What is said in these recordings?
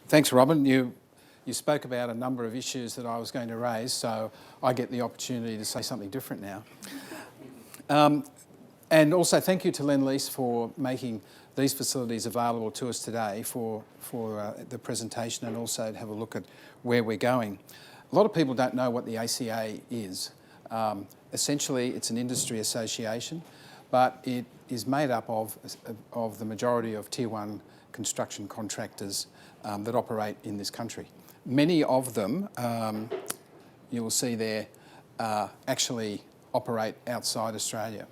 Thanks, Robin. You spoke about a number of issues that I was going to raise, so I get the opportunity to say something different now. And also thank you to Lend-Lease for making these facilities available to us today for the presentation, and also to have a look at where we're going. A lot of people don't know what the ACA is. Essentially, it's an industry association, but it is made up of the majority of Tier 1 construction contractors that operate in this country. Many of them, you will see there, actually operate outside Australia.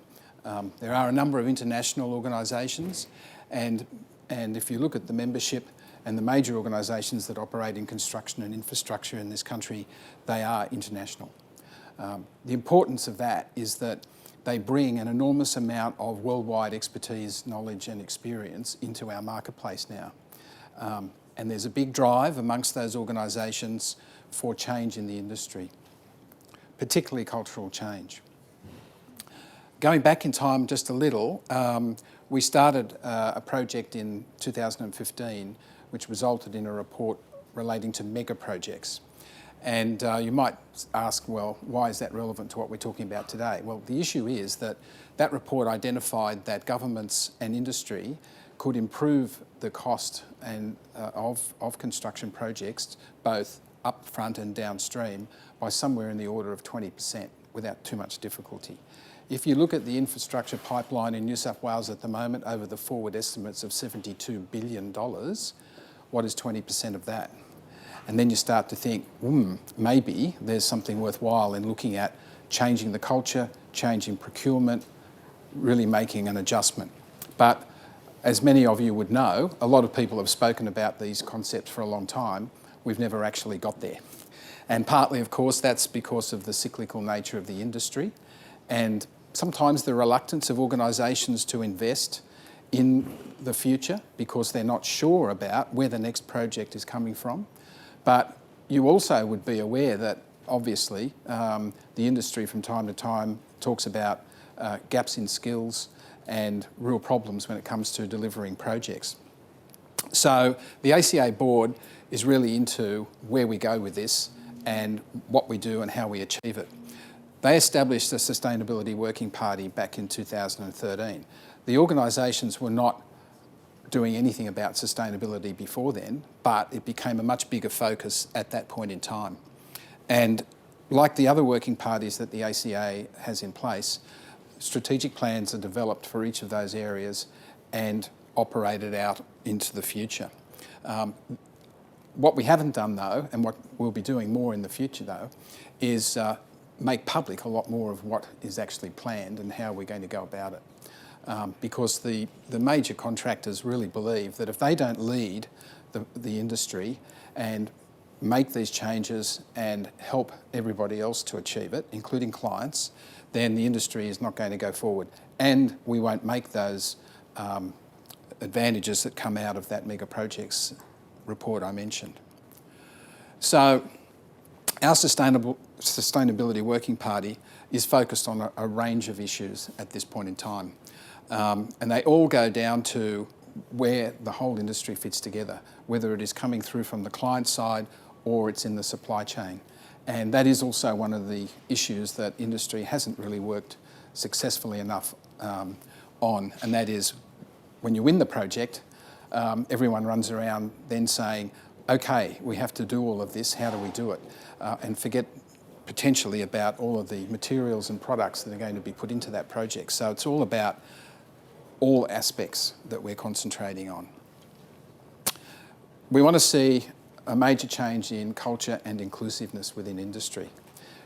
There are a number of international organisations, and if you look at the membership and the major organisations that operate in construction and infrastructure in this country, they are international. The importance of that is that they bring an enormous amount of worldwide expertise, knowledge and experience into our marketplace now. And there's a big drive amongst those organisations for change in the industry, particularly cultural change. Going back in time just a little, we started a project in 2015 which resulted in a report relating to mega projects. And you might ask, well, why is that relevant to what we're talking about today? Well, the issue is that that report identified that governments and industry could improve the cost of construction projects, both upfront and downstream, by somewhere in the order of 20% without too much difficulty. If you look at the infrastructure pipeline in New South Wales at the moment, over the forward estimates of $72 billion, what is 20% of that? And then you start to think, maybe there's something worthwhile in looking at changing the culture, changing procurement, really making an adjustment. But as many of you would know, a lot of people have spoken about these concepts for a long time. We've never actually got there. And partly, of course, that's because of the cyclical nature of the industry, and sometimes the reluctance of organisations to invest in the future because they're not sure about where the next project is coming from. But you also would be aware that, obviously, the industry from time to time talks about gaps in skills and real problems when it comes to delivering projects. So the ACA board is really into where we go with this and what we do and how we achieve it. They established a sustainability working party back in 2013. The organisations were not doing anything about sustainability before then, but it became a much bigger focus at that point in time. And like the other working parties that the ACA has in place, strategic plans are developed for each of those areas and operated out into the future. What we haven't done though, and what we'll be doing more in the future though, is make public a lot more of what is actually planned and how we're going to go about it. Because the major contractors really believe that if they don't lead the industry and make these changes and help everybody else to achieve it, including clients, then the industry is not going to go forward. And we won't make those advantages that come out of that mega projects report I mentioned. So our Sustainability Working Party is focused on a range of issues at this point in time. And they all go down to where the whole industry fits together, whether it is coming through from the client side or it's in the supply chain. And that is also one of the issues that industry hasn't really worked successfully enough on, and that is when you win the project, everyone runs around then saying, okay, we have to do all of this, how do we do it? And forget potentially about all of the materials and products that are going to be put into that project. So it's all about all aspects that we're concentrating on. We want to see a major change in culture and inclusiveness within industry.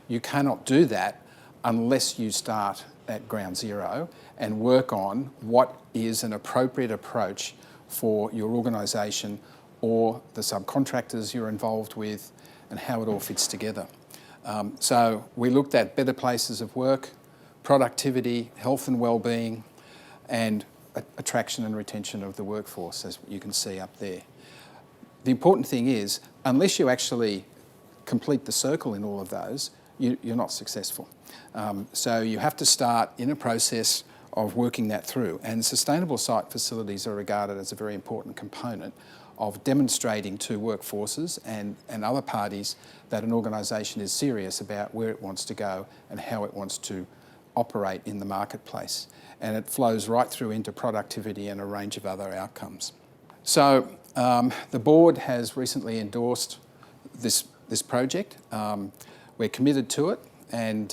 You cannot do that unless you start at ground zero and work on what is an appropriate approach for your organisation or the subcontractors you're involved with and how it all fits together. So we looked at better places of work, productivity, health and well-being, and attraction and retention of the workforce, as you can see up there. The important thing is, unless you actually complete the circle in all of those, you're not successful. So you have to start in a process of working that through. And sustainable site facilities are regarded as a very important component of demonstrating to workforces and other parties that an organisation is serious about where it wants to go and how it wants to operate in the marketplace. And it flows right through into productivity and a range of other outcomes. So the board has recently endorsed this project. We're committed to it, and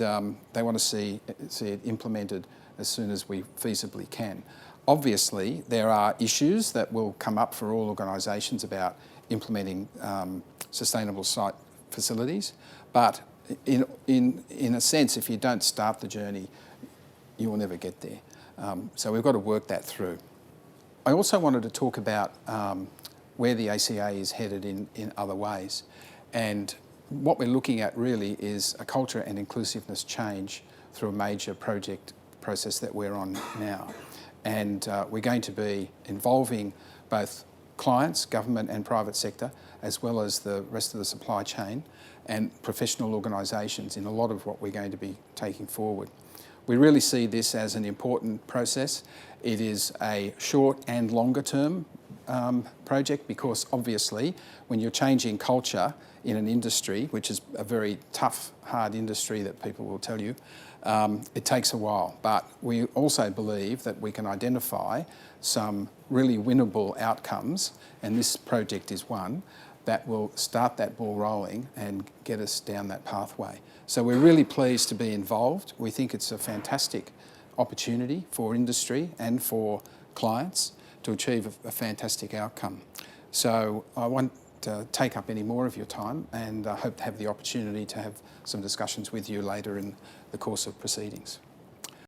they want to see it implemented as soon as we feasibly can. Obviously, there are issues that will come up for all organisations about implementing sustainable site facilities, but in a sense, if you don't start the journey, you will never get there. So we've got to work that through. I also wanted to talk about where the ACA is headed in other ways. And what we're looking at really is a culture and inclusiveness change through a major project process that we're on now. And we're going to be involving both clients, government and private sector, as well as the rest of the supply chain and professional organisations in a lot of what we're going to be taking forward. We really see this as an important process. It is a short and longer term project because obviously when you're changing culture in an industry, which is a very tough, hard industry that people will tell you, it takes a while. But we also believe that we can identify some really winnable outcomes, and this project is one, that will start that ball rolling and get us down that pathway. So we're really pleased to be involved. We think it's a fantastic opportunity for industry and for clients to achieve a fantastic outcome. So I won't take up any more of your time, and I hope to have the opportunity to have some discussions with you later in the course of proceedings.